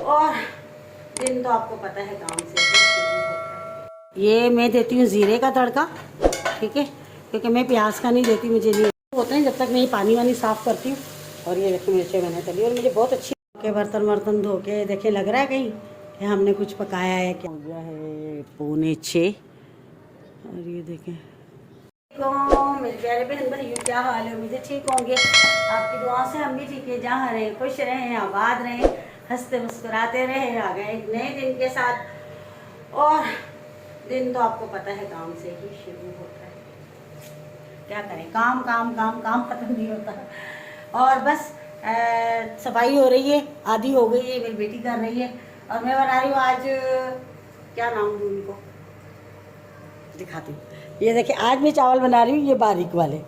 और दिन तो आपको पता है काम से शुरू होता है। ये मैं देती हूँ जीरे का तड़का, ठीक है, क्योंकि मैं प्याज का नहीं देती, मुझे नहीं होता है जब तक मैं ये पानी वानी साफ़ करती हूँ। और ये देखिए मिर्चें मैंने तली और मुझे बहुत अच्छी के बर्तन वर्तन धो के देखे लग रहा है कहीं कि हमने कुछ पकाया है क्या। हो गया है 5:45 और ये देखें। मेरे प्यारे बहन भाइयों, क्या हाल है? मुझे ठीक होंगे, आपकी दुआ से हम भी ठीक है। जहाँ रहें खुश रहें, आबाद रहें, हंसते मुस्कुराते रहें। आ गए एक नए दिन के साथ और दिन तो आपको पता है काम से ही शुरू होता है। क्या करें, काम काम काम काम खत्म नहीं होता। और बस सफाई हो रही है, आधी हो गई है, मेरी बेटी कर रही है और मैं बना रही हूँ आज, क्या नाम दूँ उनको, दिखाती हूँ। ये देखिए आज मैं चावल बना रही हूँ, ये बारीक वाले,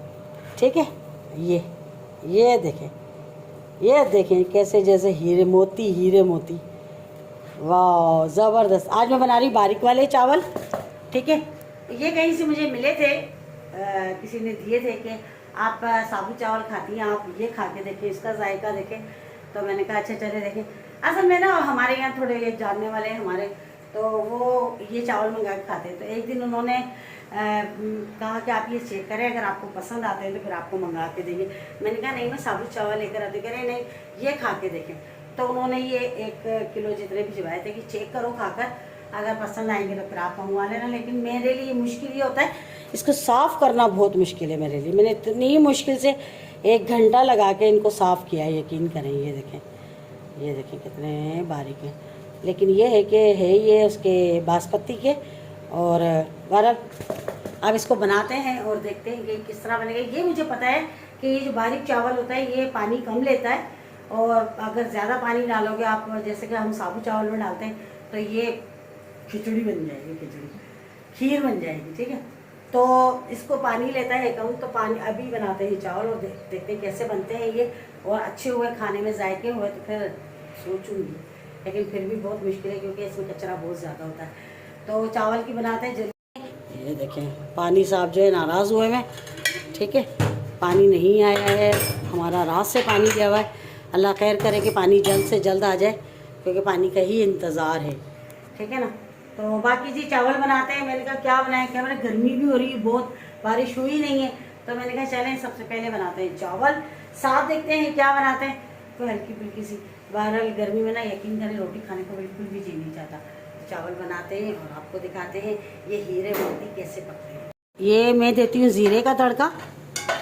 ठीक है। ये देखें कैसे जैसे हीरे मोती, वाह ज़बरदस्त। आज मैं बना रही हूँ बारीक वाले चावल, ठीक है। ये कहीं से मुझे मिले थे, किसी ने दिए थे कि आप साबुत चावल खाती हैं, आप ये खा के देखें, इसका जायका देखें। तो मैंने कहा अच्छा चले देखें। असल में ना हमारे यहाँ थोड़े ये जानने वाले हैं हमारे, तो वो ये चावल मंगा के खाते हैं। तो एक दिन उन्होंने कहा कि आप ये चेक करें, अगर आपको पसंद आते हैं तो फिर आपको मंगा के देंगे। मैंने कहा नहीं, मैं साबुत चावल लेकर आती, कह रहे नहीं ये खा के देखें। तो उन्होंने ये 1 किलो जितने भिजवाए थे कि चेक करो खाकर, अगर पसंद आएंगे तो फिर आप मंगवा लेना। लेकिन मेरे लिए मुश्किल ये होता है, इसको साफ़ करना बहुत मुश्किल है मेरे लिए। मैंने इतनी मुश्किल से 1 घंटा लगा के इनको साफ़ किया, यकीन करें। ये देखें कितने बारीक हैं, लेकिन ये है कि ये उसके बासमती के। और बहरहाल अब इसको बनाते हैं और देखते हैं कि किस तरह बनेगा। ये मुझे पता है कि ये जो बारीक चावल होता है ये पानी कम लेता है, और अगर ज़्यादा पानी डालोगे आप, जैसे कि हम साबुत चावल में डालते हैं, तो ये खिचड़ी बन जाएगी, खीर बन जाएगी, ठीक है। तो इसको पानी लेता है कम, तो पानी अभी बनाते हैं चावल और देखते हैं कैसे बनते हैं ये, और अच्छे हुए खाने में जायके हुए तो फिर सोचूंगी। लेकिन फिर भी बहुत मुश्किल है क्योंकि इसमें कचरा बहुत ज़्यादा होता है। तो चावल की बनाते हैं जरूर। ये देखें पानी साहब जो है नाराज़ हुए में, ठीक है, पानी नहीं आया है हमारा, रात से पानी गया हुआ है। अल्लाह खैर करे कि पानी जल्द से जल्द आ जाए, क्योंकि पानी का ही इंतज़ार है, ठीक है ना। तो बाकी जी चावल बनाते हैं। मैंने कहा क्या बनाएं, क्या मैंने, गर्मी भी हो रही है बहुत, बारिश हुई नहीं है, तो मैंने कहा चलें सबसे पहले बनाते हैं चावल, साथ देखते हैं क्या बनाते हैं। तो हल्की फुल्की सी, बहरहाल गर्मी में ना यकीन करें रोटी खाने को बिल्कुल भी जी नहीं चाहता। चावल बनाते हैं और आपको दिखाते हैं ये हीरे मोती कैसे पकते हैं। ये मैं देती हूँ ज़ीरे का तड़का,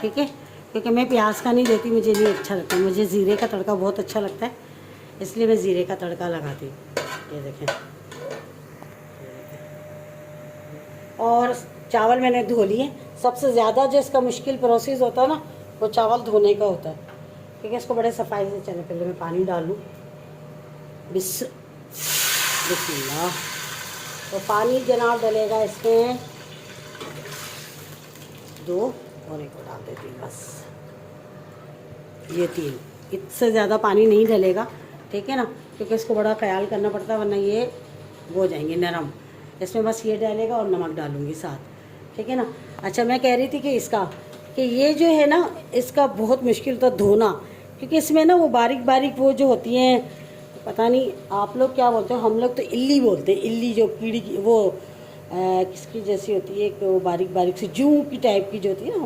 ठीक है, क्योंकि मैं प्याज का नहीं देती, मुझे नहीं अच्छा लगता। मुझे ज़ीरे का तड़का बहुत अच्छा लगता है, इसलिए मैं ज़ीरे का तड़का लगाती हूँ। ये देखें, और चावल मैंने धो लिए। सबसे ज़्यादा जो इसका मुश्किल प्रोसेस होता है ना, वो चावल धोने का होता है, क्योंकि इसको बड़े सफाई से, चले पहले मैं पानी डाल लूँ, बिस्मिल्लाह। तो पानी जनाब डलेगा इसमें 2 और 1 डाल देती हूँ बस, ये 3, इससे ज़्यादा पानी नहीं डलेगा, ठीक है ना, क्योंकि इसको बड़ा ख्याल करना पड़ता है वरना ये हो जाएंगे नरम। इसमें बस ये डालेगा और नमक डालूँगी साथ, ठीक है ना। अच्छा मैं कह रही थी कि कि ये जो है ना, इसका बहुत मुश्किल था धोना, क्योंकि इसमें ना वो बारीक बारीक वो जो होती हैं, पता नहीं आप लोग क्या बोलते हो, हम लोग तो इल्ली बोलते हैं। इल्ली जो कीड़ी की वो किसकी जैसी होती है, कि वो बारीक बारीक सी जूं की टाइप की जो होती है ना,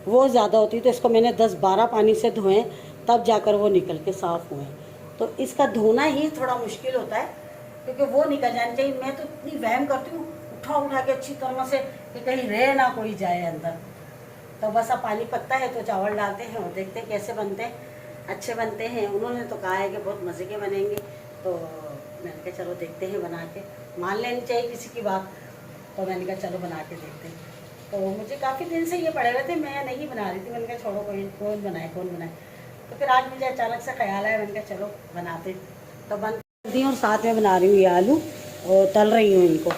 वो ज़्यादा होती है। तो इसको मैंने 10-12 पानी से धोएं, तब जाकर वो निकल के साफ़ हुए। तो इसका धोना ही थोड़ा मुश्किल होता है, क्योंकि वो निकल जानी चाहिए। मैं तो इतनी वहम करती हूँ उठा के अच्छी तरह से कि कहीं रह ना कोई जाए अंदर। तो बस अब पानी पकता है तो चावल डालते हैं और देखते हैं कैसे बनते हैं। अच्छे बनते हैं, उन्होंने तो कहा है कि बहुत मज़े के बनेंगे, तो मैंने कहा चलो देखते हैं बना के, मान लेनी चाहिए किसी की बात। तो मैंने कहा चलो बना के देखते हैं। तो मुझे काफ़ी दिन से ये पड़े हुए थे, मैं नहीं बना रही थी। मैंने कहा छोड़ो, कौन बनाए। तो फिर आज मुझे अचानक से ख्याल आया, मैंने कहा चलो बनाते। तो बन दी और साथ में बना रही हूँ ये आलू और तल रही हूँ इनको,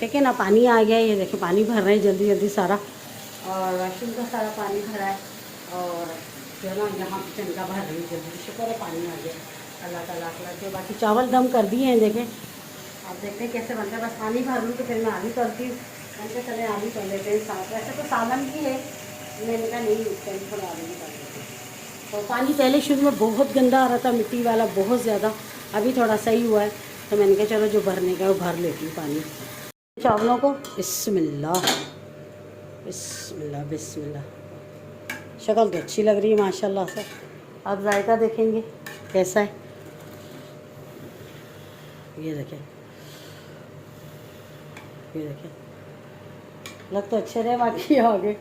ठीक है ना। पानी आ गया, ये देखिए पानी भर रहे हैं जल्दी जल्दी सारा, और वाशरूम का सारा पानी भरा है, और जो है ना यहाँ किचन का भर रही है जल्दी। शुक्र है पानी आ गया, अल्लाह का लाख लाख के। बाकी चावल दम कर दिए हैं, देखें आप, देखते हैं कैसे बनते हैं। बस पानी भर लूँ तो फिर मैं आलू करती हूँ। मैंने चले आलू कर लेते हैं साथ, वैसे तो सालन भी है, मैंने कहा नहीं थोड़ा आलू भी कर लेते हैं। तो पानी पहले शुरू में बहुत गंदा आ रहा था, मिट्टी वाला बहुत ज़्यादा, अभी थोड़ा सही हुआ है, तो मैंने कहा चलो जो भरने का वो भर लेती हूँ पानी। चावलों को बिस्मिल्लाह बिस्मिल्लाह बिस्मिल्लाह। शक्ल तो अच्छी लग रही है माशाल्लाह से। आप जायका देखेंगे कैसा है, ये देखें, ये देखें, लग तो अच्छे रहे, बाकी आगे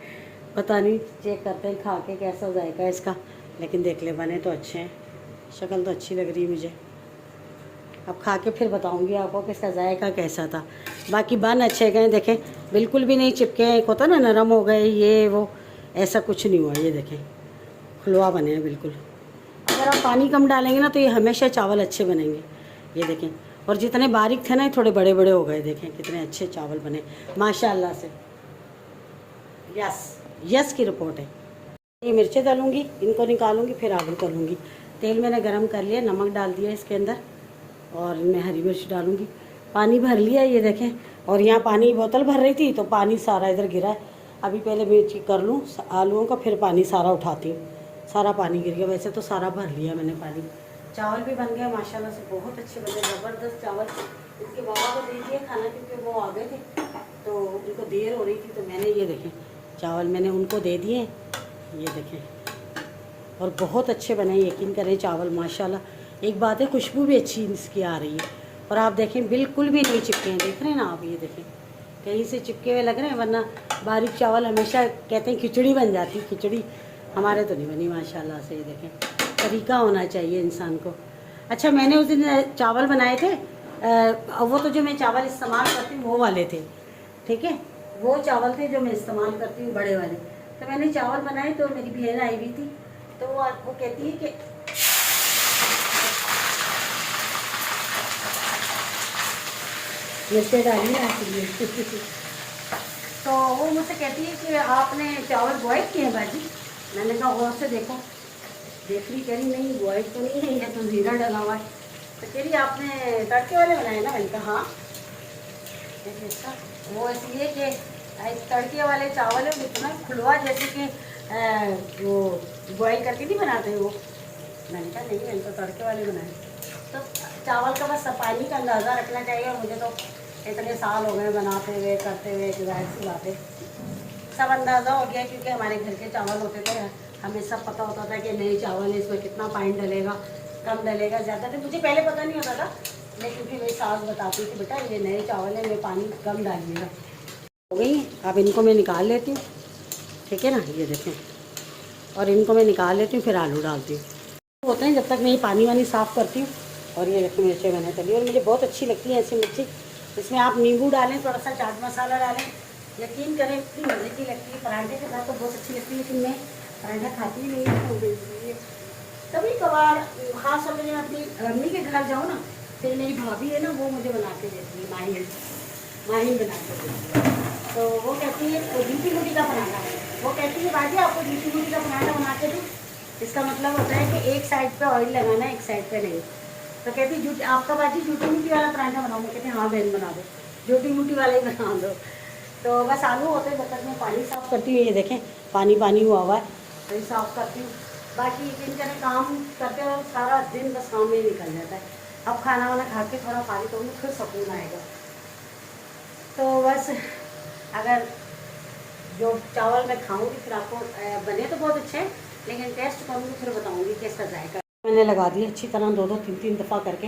पता नहीं, चेक करते हैं खा के कैसा जायका है इसका। लेकिन देख ले, बने तो अच्छे हैं, शक्ल तो अच्छी लग रही है मुझे। अब खा के फिर बताऊंगी आपको कि इसका जायका कैसा था। बाकी बन अच्छे गए, देखें बिल्कुल भी नहीं चिपके हैं। एक होता ना नरम हो गए ये वो, ऐसा कुछ नहीं हुआ। ये देखें खुलवा बने हैं बिल्कुल। अगर आप पानी कम डालेंगे ना तो ये हमेशा चावल अच्छे बनेंगे। ये देखें, और जितने बारीक थे ना थोड़े बड़े बड़े हो गए। देखें कितने अच्छे चावल बने माशाल्लाह से। यस यस की रिपोर्ट है। ये मिर्चें डालूंगी, इनको निकालूंगी, फिर आलू तलूंगी। तेल मैंने गरम कर लिया, नमक डाल दिया इसके अंदर, और इनमें हरी मिर्च डालूंगी। पानी भर लिया ये देखें, और यहाँ पानी बोतल भर रही थी तो पानी सारा इधर गिरा है। अभी पहले मिर्च कर लूँ आलूओं का, फिर पानी सारा उठाती हूँ। सारा पानी गिर गया, वैसे तो सारा भर लिया मैंने पानी। चावल भी बन गए माशाल्लाह से, बहुत अच्छे बने, ज़बरदस्त चावल। इसके बाबा को दे दिए खाना क्योंकि वो आ गए थे, तो उनको देर हो रही थी, तो मैंने ये देखें चावल मैंने उनको दे दिए। ये देखें, और बहुत अच्छे बने, यकीन करें चावल माशाल्लाह। एक बात है, खुशबू भी अच्छी इसकी आ रही है। और आप देखें बिल्कुल भी नहीं चिपके हैं, देख रहे हैं ना आप, ये देखें कहीं से चिपके हुए लग रहे हैं, वरना बारीक चावल हमेशा कहते हैं खिचड़ी बन जाती, खिचड़ी हमारे तो नहीं बनी माशाल्लाह से। ये देखें, तरीका होना चाहिए इंसान को। अच्छा, मैंने उस दिन चावल बनाए थे, वो तो जो मैं चावल इस्तेमाल करती हूँ वो वाले थे, ठीक है, वो चावल थे जो मैं इस्तेमाल करती हूँ बड़े वाले। तो मैंने चावल बनाए, तो मेरी बहन आई हुई थी, तो वो कहती है कि मिर्चें डाली ना इसलिए तो वो मुझसे कहती है कि आपने चावल बॉयल किए हैं बाजी। मैंने कहा गौर से देखो, देख रही, कह रही नहीं बॉयल तो नहीं है, ये तो ज़ीरा डला हुआ है। तो कह रही आपने तड़के वाले बनाए ना। मैंने कहा हाँ। ऐसा वो इसलिए कि तड़के वाले चावल है, इतना खुलवा जैसे कि वो बॉयल करके नहीं बनाते वो। मैंने कहा नहीं, मैंने तो तड़के वाले बनाए। तो चावल का बस पानी का अंदाज़ा रखना चाहिए, और मुझे तो इतने साल हो गए बनाते हुए करते हुए, जाहिर सी बात है सब अंदाज़ा हो गया, क्योंकि हमारे घर के चावल होते थे, हमें सब पता होता था कि नए चावल है, इसमें कितना पानी डलेगा, कम डलेगा, ज़्यादा। तो मुझे पहले पता नहीं होता था, लेकिन फिर मेरी सास बताती थी बेटा ये नए चावल है, मैं पानी कम डालिएगा। हो गई, अब इनको मैं निकाल लेती हूँ, ठीक है ना। ये देखें, और इनको मैं निकाल लेती हूँ, फिर आलू डालती हूँ। होते हैं जब तक मैं ये पानी वानी साफ़ करती हूँ। और ये देखो मिर्चें बने तली, और मुझे बहुत अच्छी लगती है ऐसी मिर्ची। इसमें आप नींबू डालें, थोड़ा सा चाट मसाला डालें, यकीन करें इतनी मज़े की लगती है। पराठे के साथ तो बहुत अच्छी लगती है, लेकिन मैं पराठा खाती ही नहीं हूँ। कभी कभार खास तौर पर अपनी मम्मी के घर जाओ ना, फिर मेरी भाभी है ना, वो मुझे बना के देती है, माहिन बना के देती है। तो वो कहती है जूठी बूटी का पराठा, वो कहती है बाजी आपको जूठी बूटी का पराठा बना के दूँ। इसका मतलब होता है कि एक साइड पे ऑयल लगाना है, एक साइड पे नहीं। तो कहती जूठी आपका बाजी जूठी मूठी वाला पराठा बनाओ। मैं कहती हाँ बहन बना दो, जूठी मूठी वाला ही बना दो। तो बस आलू होते हैं, जब तक मैं पानी साफ़ करती हूँ। ये देखें पानी पानी हुआ हुआ है, तो ये साफ़ करती हूँ। बाकी इन जने काम करते हो सारा दिन बस काम में ही निकल जाता है। अब खाना वाना खा के थोड़ा पानी तो फिर सुकून आएगा। तो बस अगर जो चावल मैं खाऊंगी फिर आपको बने तो बहुत अच्छे हैं, लेकिन टेस्ट करूँगी फिर बताऊँगी कैसा जाएगा। मैंने लगा दिया अच्छी तरह, 2-2 3-3 दफ़ा करके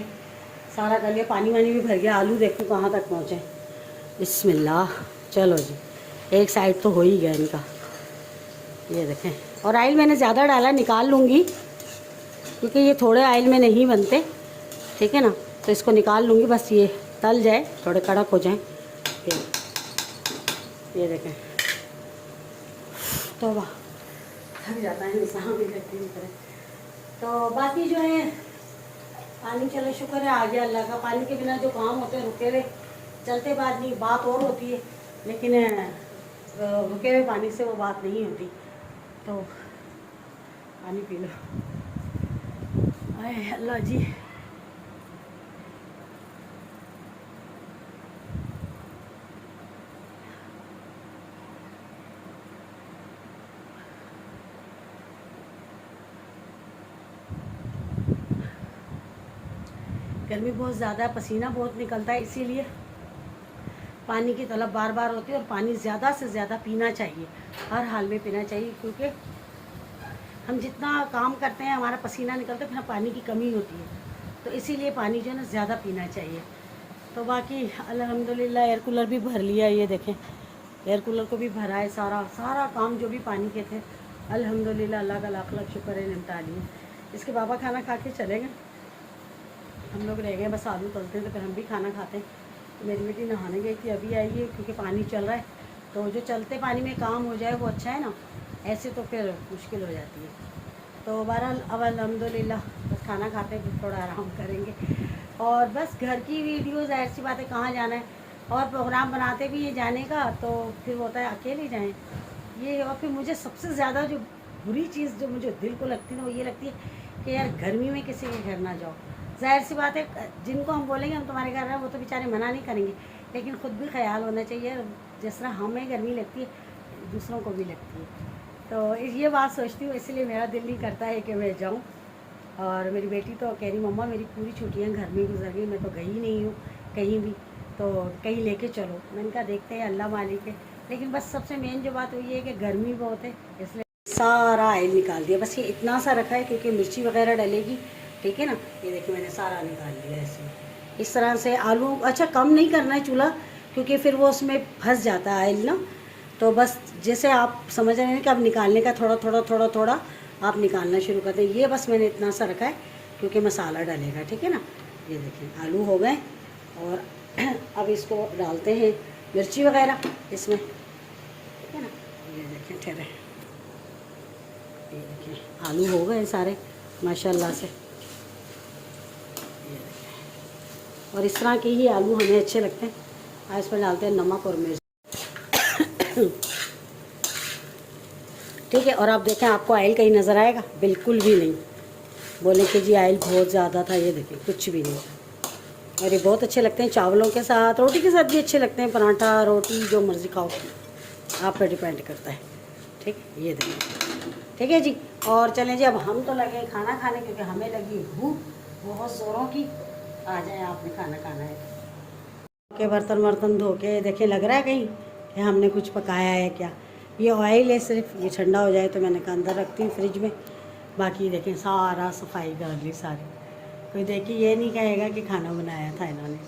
सारा कर लिया। पानी वानी भी भर गया, आलू देखूँ कहाँ तक पहुँचे। बिस्मिल्लाह, चलो जी, एक साइड तो हो ही गया इनका। ये देखें, और ऑयल मैंने ज़्यादा डाला, निकाल लूँगी क्योंकि ये थोड़े ऑयल में नहीं बनते, ठीक है ना। तो इसको निकाल लूँगी, बस ये तल जाए, थोड़े कड़क हो जाएं फिर। ये देखें, तो वाह थक जाता है इंसान भी करते नहीं करे। तो बाकी जो है पानी, चलो शुक्र है आ गया अल्लाह का। पानी के बिना जो काम होते हैं रुके हुए चलते बात नहीं, बात और होती है, लेकिन रुके हुए पानी से वो बात नहीं होती। तो पानी पी लो, आए अल्लाह जी। गर्मी बहुत ज़्यादा है, पसीना बहुत निकलता है, इसीलिए पानी की तलब बार बार होती है। और पानी ज़्यादा से ज़्यादा पीना चाहिए, हर हाल में पीना चाहिए, क्योंकि हम जितना काम करते हैं हमारा पसीना निकलता है, फिर पानी की कमी होती है। तो इसीलिए पानी जो है ना ज़्यादा पीना चाहिए। तो बाकी अल्हम्दुलिल्लाह एयर कूलर भी भर लिया, ये देखें एयर कूलर को भी भरा है। सारा काम जो भी पानी के थे अल्हम्दुलिल्लाह अल्लाह का लाख लाख शुक्र है, निपटा लिए। इसके बाबा खाना खा के चले गए, हम लोग रह गए बस आलू तलते हैं, तो फिर हम भी खाना खाते हैं। मेरी बेटी नहाने गई थी, अभी आई है, क्योंकि पानी चल रहा है। तो जो चलते पानी में काम हो जाए वो अच्छा है ना, ऐसे तो फिर मुश्किल हो जाती है। तो बहरहाल अब अल्हम्दुलिल्लाह बस खाना खाते हैं, फिर थोड़ा आराम करेंगे। और बस घर की वीडियो ज़ाहिर सी बात है, कहाँ जाना है। और प्रोग्राम बनाते भी हैं जाने का, तो फिर होता है अकेले जाएं ये। और फिर मुझे सबसे ज़्यादा जो बुरी चीज़ जो मुझे दिल को लगती है ना, वो ये लगती है कि यार गर्मी में किसी के घर ना जाओ। ज़ाहिर सी बात है, जिनको हम बोलेंगे हम तुम्हारे घर हैं, वो तो बेचारे मना नहीं करेंगे, लेकिन ख़ुद भी ख्याल होना चाहिए। जिस तरह हमें गर्मी लगती है दूसरों को भी लगती है। तो ये बात सोचती हूँ, इसलिए मेरा दिल नहीं करता है कि मैं जाऊँ। और मेरी बेटी तो कह रही मम्मा मेरी पूरी छुट्टियाँ घर में गुजर गई, मैं तो गई नहीं हूँ कहीं भी, तो कहीं लेके चलो। मैंने कहा देखते हैं, अल्लाह मालिक है। लेकिन बस सबसे मेन जो बात हुई है कि गर्मी बहुत है, इसलिए सारा ऑयल निकाल दिया। बस ये इतना सा रखा है क्योंकि मिर्ची वगैरह डलेगी, ठीक है ना। ये देखिए मैंने सारा निकाल लिया ऐसे, इस तरह से। आलू अच्छा कम नहीं करना है चूल्हा, क्योंकि फिर वो उसमें फंस जाता है ऑयल ना। तो बस जैसे आप समझ रहे हैं कि अब निकालने का थोड़ा थोड़ा थोड़ा थोड़ा आप निकालना शुरू कर दें। ये बस मैंने इतना सा रखा है क्योंकि मसाला डलेगा, ठीक है ना। ये देखें आलू हो गए, और अब इसको डालते हैं मिर्ची वगैरह इसमें, ठीक है ना। ये देखें ठहरे, ये देखें आलू हो गए सारे माशाल्लाह से। ये देखें, और इस तरह के ही आलू हमें अच्छे लगते हैं। आज इसमें डालते हैं नमक और मिर्च, ठीक है। और आप देखें आपको ऑयल कहीं नज़र आएगा? बिल्कुल भी नहीं। बोले कि जी ऑयल बहुत ज़्यादा था, ये देखें कुछ भी नहीं। और ये बहुत अच्छे लगते हैं चावलों के साथ, रोटी के साथ भी अच्छे लगते हैं, पराठा रोटी जो मर्ज़ी खाओ, आप पर डिपेंड करता है, ठीक। ये देखें, ठीक है जी। और चलें जी, अब हम तो लगे खाना खाने, क्योंकि हमें लगी भूख बहुत ज़ोरों की। आ जाए, आपने खाना खाना है के बर्तन वर्तन धो के देखें, लग रहा है कहीं कि हमने कुछ पकाया है क्या। ये ऑयल है सिर्फ, ये ठंडा हो जाए तो मैंने कहा अंदर रखती हूँ फ्रिज में। बाकी देखें सारा सफाई कर ली सारी, कोई देखिए ये नहीं कहेगा कि खाना बनाया था इन्होंने।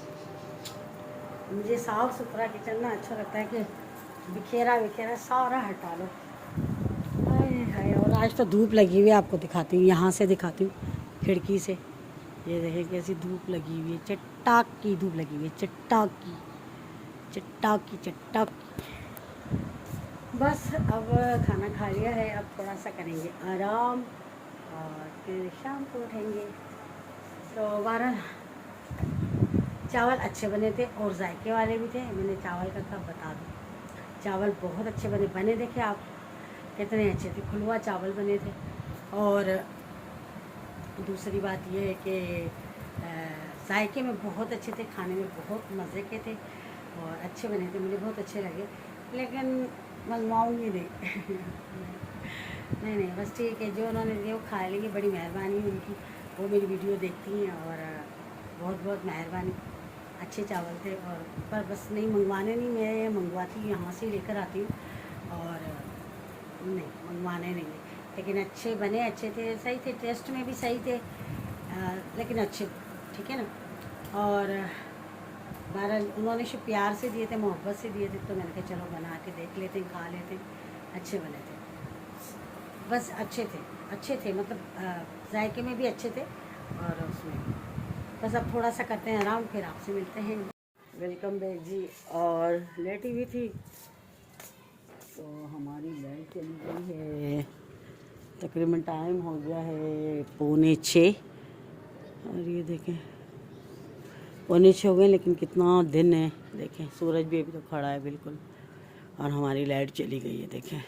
मुझे साफ़ सुथरा किचन ना अच्छा लगता है, कि बिखेरा बिखेरा सारा हटा लो। हाय हाय, और आज तो धूप लगी हुई है, आपको दिखाती हूँ, यहाँ से दिखाती हूँ खिड़की से। ये देखें कैसी धूप लगी हुई है, चट्टाक की धूप लगी हुई है, चट्टाक की चट्टाक की चट्टाक की। बस अब खाना खा लिया है, अब थोड़ा सा करेंगे आराम, और फिर शाम को उठेंगे। तो 12 चावल अच्छे बने थे और जायके वाले भी थे। मैंने चावल का कब बता दूँ, चावल बहुत अच्छे बने देखे आप कितने अच्छे थे, खुलवा चावल बने थे। और दूसरी बात यह है कि जायके में बहुत अच्छे थे, खाने में बहुत मज़े के थे और अच्छे बने थे, मुझे बहुत अच्छे लगे। लेकिन मंगवाऊँगी नहीं नहीं नहीं, बस ठीक है, जो उन्होंने दिया वो खा लेंगे। बड़ी मेहरबानी उनकी, वो मेरी वीडियो देखती हैं, और बहुत बहुत मेहरबानी। अच्छे चावल थे, और पर बस नहीं मंगवाने नहीं, मैं मंगवाती हूँ यहाँ से लेकर आती हूँ, और नहीं मंगवाने नहीं है। लेकिन अच्छे बने, अच्छे थे, सही थे, टेस्ट में भी सही थे, लेकिन अच्छे, ठीक है ना। और 12 उन्होंने शुभ प्यार से दिए थे, मोहब्बत से दिए थे, तो मैंने कहा चलो बना के देख लेते हैं, खा लेते हैं। अच्छे बने थे, बस अच्छे थे, मतलब जायके में भी अच्छे थे, और उसमें बस अब थोड़ा सा करते हैं आराम, फिर आपसे मिलते हैं। वेलकम बैक जी। और लेटी भी थी तो हमारी लाइट चली गई है, तकरीबन टाइम हो गया है 5:45। और ये देखें 5:45 हो गए, लेकिन कितना दिन है, देखें सूरज भी अभी तो खड़ा है बिल्कुल, और हमारी लाइट चली गई है देखें।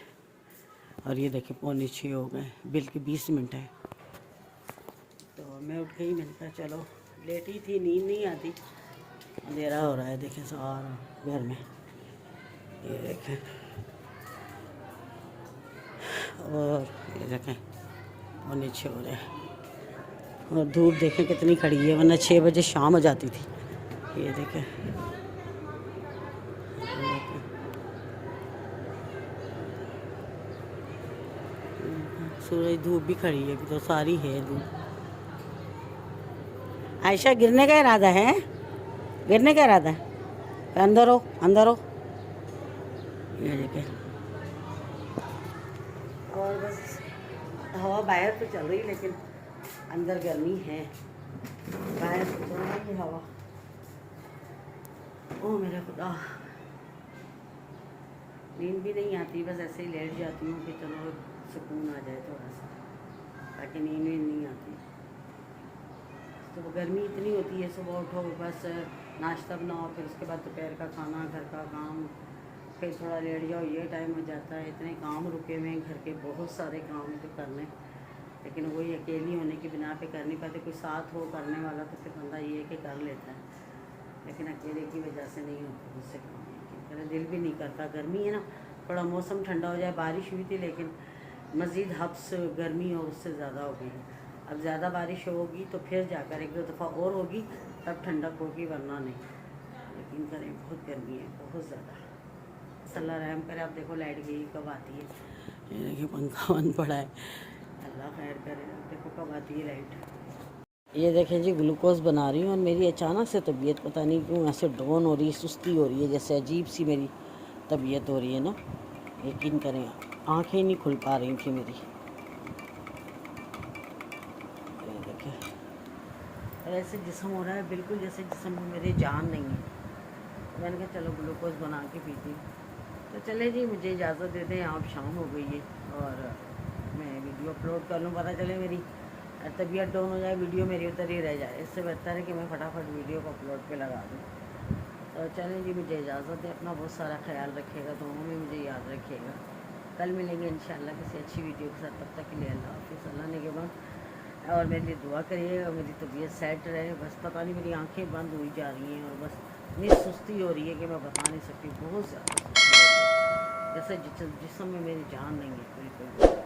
और ये देखें 5:45 हो गए, बल्कि 20 मिनट है। तो मैं उठ गई, मैंने कहा चलो, लेटी थी, नींद नहीं आती, अंधेरा हो रहा है देखें सारा घर में, ये देखें। और ये देखें 5:45 हो रहे हैं। और धूप देखें कितनी खड़ी है, वरना 6 बजे शाम हो जाती थी। ये देखें, सूरज, धूप भी खड़ी है अभी तो, सारी है धूप। आयशा, गिरने का इरादा है? गिरने का इरादा है? अंदर हो, अंदर हो। ये देखें, और बस हवा बाहर तो चल रही, लेकिन अंदर गर्मी है। बाहर तो चल रही है हवा। ओ मेरा खुदा, नींद भी नहीं आती, बस ऐसे ही लेट जाती हूँ कि चलो सुकून आ जाए थोड़ा सा, ताकि नींद नहीं आती। तो गर्मी इतनी होती है, सुबह उठो बस नाश्ता बनाओ, फिर उसके बाद दोपहर का खाना, घर का काम, फिर थोड़ा लेट जाओ, ये टाइम हो जाता है। इतने काम रुके हुए हैं घर के, बहुत सारे काम तो करने, लेकिन वही अकेली होने की बिना पे कर नहीं पाते। कोई साथ हो करने वाला तो फिर बंदा ये है कि कर लेता है, लेकिन अकेले की वजह से नहीं होता मुझसे काम। मेरा दिल भी नहीं करता, गर्मी है ना, थोड़ा मौसम ठंडा हो जाए। बारिश हुई थी, लेकिन मज़ीद हब्स गर्मी और उससे ज़्यादा हो गई। अब ज़्यादा बारिश होगी तो फिर जाकर 1-2 दफ़ा और होगी, तब ठंडक होगी, वरना नहीं। लेकिन करें, बहुत गर्मी है, बहुत ज़्यादा। अल्लाह रहम करे। अब देखो लाइट गई, कब आती है? ये देखिए पंखा बंद पड़ा है, अल्लाह खैर करे। अब देखो कब आती है लाइट। ये देखें जी, ग्लूकोज बना रही हूँ और मेरी अचानक से तबीयत पता नहीं क्यों ऐसे डाउन हो रही है, सुस्ती हो रही है, जैसे अजीब सी मेरी तबीयत हो रही है ना। यकीन करें, आँखें नहीं खुल पा रही थी मेरी। ये देखें, ऐसे जिस्म हो रहा है बिल्कुल जैसे जिस्म में मेरी जान नहीं है। मैंने कहा चलो ग्लूकोज बना के पीती हूँ। तो चले जी, मुझे इजाज़त दे दें, आप शाम हो गई है और मैं वीडियो अपलोड कर लूँ। पता चले मेरी तबीयत डाउन हो जाए, वीडियो मेरी उधर ही रह जाए। इससे बेहतर है कि मैं फटाफट वीडियो को अपलोड पे लगा दूँ। तो चलें जी, मुझे इजाज़त दें, अपना बहुत सारा ख्याल रखिएगा, दुआओं में मुझे याद रखिएगा। कल मिलेंगे इंशाल्लाह किसी अच्छी वीडियो के साथ। तब तक के लिए अल्लाह हाफ़िज़, अल्लाह निगहबान। और मेरे लिए दुआ करिएगा, मेरी तबीयत सेट रहे। बस पता नहीं मेरी आँखें बंद हुई जा रही हैं और बस इतनी सुस्ती हो रही है कि मैं बता नहीं सकती, बहुत ज़्यादा सुस्ती हो रही है, जैसे जिस्म में मेरी जान नहीं है बिल्कुल।